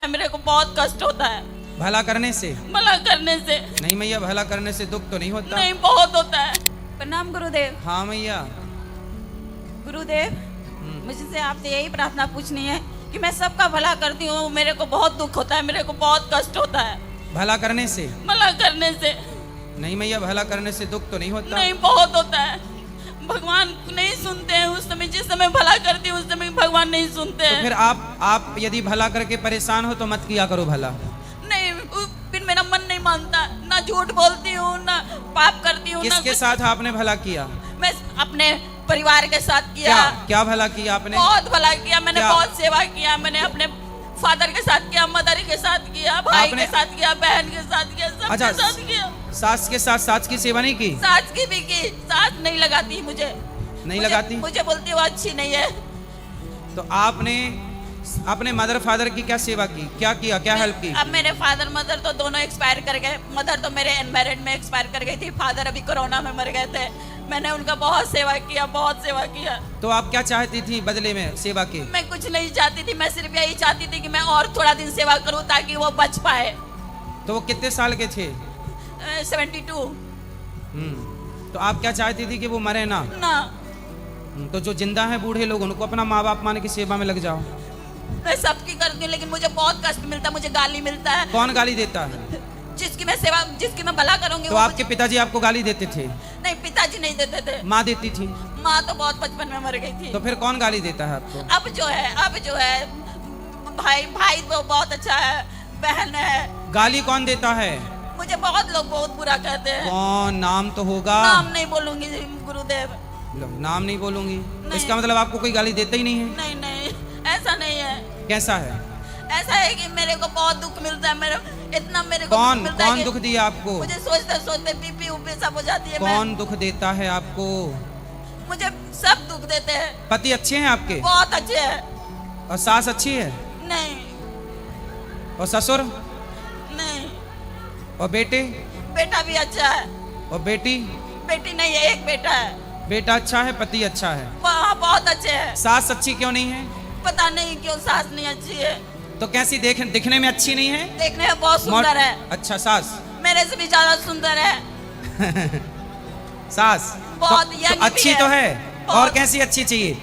मेरे को बहुत कष्ट होता है भला करने से। भला करने से। नहीं मैया, भला करने से दुख तो नहीं होता। नहीं, बहुत होता है। प्रणाम गुरुदेव। हाँ मैया। गुरुदेव, मुझसे आपसे यही प्रार्थना पूछनी है कि मैं सबका भला करती हूँ, मेरे को बहुत दुख होता है, मेरे को बहुत कष्ट होता है। भला करने से। भला करने से। नहीं मैया, भला करने से दुख तो नहीं होता। नहीं, बहुत होता है। भगवान नहीं सुनते हैं उस समय, जिस समय भला करती हूँ उस समय भगवान नहीं सुनते हैं। तो फिर आप यदि भला करके परेशान हो तो मत किया करो भला। नहीं, फिर मेरा मन नहीं मानता, ना झूठ बोलती हूँ ना पाप करती हूँ। किसके साथ आपने भला किया? मैं अपने परिवार के साथ किया। क्या भला किया आपने? बहुत भला किया मैंने, बहुत सेवा किया मैंने। अपने फादर के साथ किया, मदर के साथ किया, भाई के साथ किया, बहन के साथ किया, सबके साथ किया। सास के साथ सास की सेवा नहीं की? सास की भी की। सास नहीं लगाती मुझे। नहीं लगाती? मुझे बोलती वो अच्छी नहीं है। तो आपने अपने मदर फादर की क्या सेवा की, क्या किया, क्या हेल्प की? अब मेरे फादर मदर तो दोनों एक्सपायर कर गए। मदर तो मेरे अनमैरिड में एक्सपायर कर गई थी, फादर अभी कोरोना में मर गए थे। मैंने उनका बहुत सेवा किया, बहुत सेवा किया। तो आप क्या चाहती थी बदले में सेवा के? मैं कुछ नहीं चाहती थी, मैं सिर्फ यही चाहती थी कि मैं और थोड़ा दिन सेवा करूं ताकि वो बच पाए। तो वो कितने साल के थे? 72। तो आप क्या चाहती थी कि वो मरे ना? तो जो जिंदा है बूढ़े लोग, उनको अपना माँ बाप मान की सेवा में लग जाओ। मैं सबकी करती हूँ लेकिन मुझे बहुत कष्ट मिलता है, मुझे गाली मिलता है। कौन गाली देता है? जिसकी मैं सेवा, जिसकी मैं भला करूंगी। तो आपके पिताजी आपको गाली देते थे? नहीं, पिताजी नहीं देते थे। माँ देती थी? माँ तो बहुत बचपन में मर गई थी। तो फिर कौन गाली देता है आपको? अब जो है भाई तो बहुत अच्छा है, बहन है। गाली कौन देता है? मुझे बहुत लोग बहुत बुरा कहते हैं। कौन? नाम तो होगा। नाम नहीं बोलूंगी गुरुदेव। नाम नहीं बोलूंगी? इसका मतलब आपको कोई गाली देता ही नहीं है? नहीं नहीं, ऐसा नहीं है। कैसा है? ऐसा है कि मेरे को बहुत दुख मिलता है। मेरे को कौन दुख मिलता है। कौन दुख दिया आपको? मुझे सोचते सोचते बीपी ऊपी सब हो जाती है। कौन दुख देता है आपको? मुझे सब दुख देते हैं। पति अच्छे हैं आपके? बहुत अच्छे हैं। और सास अच्छी है? नहीं। और ससुर? नहीं। और बेटे? बेटा भी अच्छा है। और बेटी? बेटी नहीं है, एक बेटा है। बेटा अच्छा है, पति अच्छा है। वहाँ बहुत अच्छे हैं। सास अच्छी क्यों नहीं है? पता नहीं क्यों सास नहीं अच्छी है। तो कैसी दिखने में अच्छी नहीं है? देखने में बहुत सुंदर है। अच्छा, सास मेरे से भी ज्यादा सुंदर है। सास बहुत तो अच्छी तो है। और कैसी अच्छी चाहिए?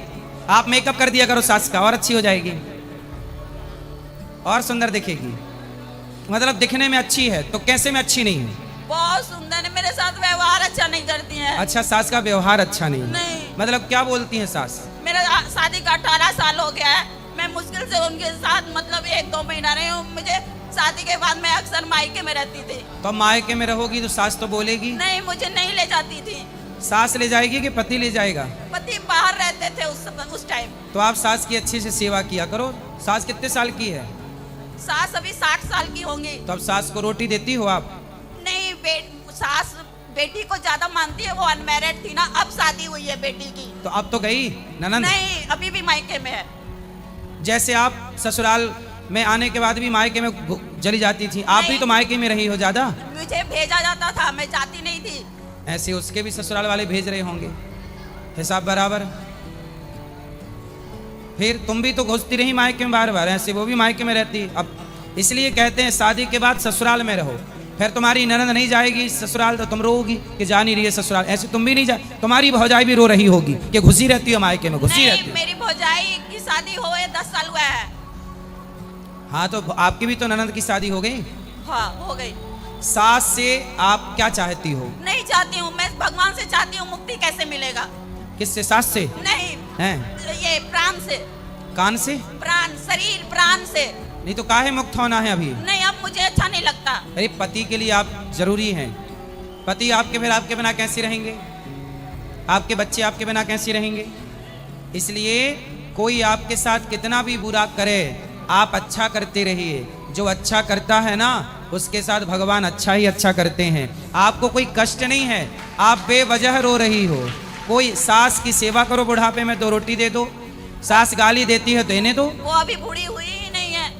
आप मेकअप कर दिया करो सास का, और अच्छी हो जाएगी, और सुंदर दिखेगी। मतलब दिखने में अच्छी है तो कैसे में अच्छी नहीं है? बहुत सुंदर है। मेरे साथ व्यवहार अच्छा नहीं करती है। अच्छा, सास का व्यवहार अच्छा नहीं? नहीं। मतलब क्या बोलती है सास? मेरा शादी का 18 साल हो गया है। मैं मुश्किल से उनके साथ मतलब 1-2 महीना रही हूँ। मुझे शादी के बाद मैं अक्सर मायके में रहती थी। तो मायके में रहोगी तो सास तो बोलेगी? नहीं, मुझे नहीं ले जाती थी। सास ले जाएगी कि पति ले जाएगा? पति बाहर रहते थे उस टाइम। तो आप सास की अच्छे से सेवा किया करो। सास कितने साल की है? सास अभी 60 साल की होंगी। तो अब सास को रोटी देती हो आप? नहीं, सास बेटी को ज्यादा मानती है। वो अनमैरिड थी ना, अब शादी हुई है बेटी की। तो अब तो गई ननंद? नहीं, अभी भी मायके में है। जैसे आप ससुराल में आने के बाद भी मायके में चली जाती थी, आप भी तो मायके में रही हो ज्यादा। मुझे भेजा जाता था, मैं जाती नहीं थी। ऐसे उसके भी ससुराल वाले भेज रहे होंगे, हिसाब बराबर। फिर तुम भी तो घुसती रही मायके में बार बार, ऐसे वो भी मायके में रहती। अब इसलिए कहते हैं शादी के बाद ससुराल में रहो। फिर तुम्हारी ननद नहीं जाएगी ससुराल तो तुम रोगी कि जा नहीं रही है ससुराल। ऐसे तुम भी नहीं जा, तुम्हारी भौजाई भी रो रही होगी कि घुसी रहती है मायके में, घुसी रहती है। मेरी भौजाई की शादी हुए 10 साल हुआ है। हाँ, तो आपकी भी तो ननद की शादी हो गई? हाँ, हो गई। सास से आप क्या चाहती हो? नहीं चाहती हूँ, मैं भगवान से चाहती हूँ। मुक्ति कैसे मिलेगा? किससे? सास से? नहीं हैं? ये प्राण से। कान से? प्राण, शरीर प्राण से। नहीं तो काहे मुक्त होना है अभी? नहीं, अब मुझे अच्छा नहीं लगता। अरे पति के लिए आप जरूरी हैं। पति आपके बिना कैसे रहेंगे? आपके बच्चे आपके बिना कैसे रहेंगे? इसलिए कोई आपके साथ कितना भी बुरा करे, आप अच्छा करते रहिए। जो अच्छा करता है ना, उसके साथ भगवान अच्छा ही अच्छा करते हैं। आपको कोई कष्ट नहीं है, आप बेवजह रो रही हो। कोई सास की सेवा करो, बुढ़ापे में 2 रोटी दे दो। सास गाली देती है देने दो। वो अभी बूढ़ी हुई ही नहीं है।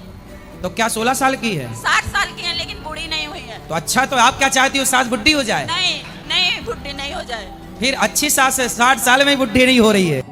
तो क्या 16 साल की है? 60 साल की है लेकिन बूढ़ी नहीं हुई है। तो अच्छा, तो आप क्या चाहती हो? सास बुढ़ी हो जाए? नहीं नहीं, बुढ़ी नहीं हो जाए। फिर अच्छी सास है, 60 साल में बुढ़ी नहीं हो रही है।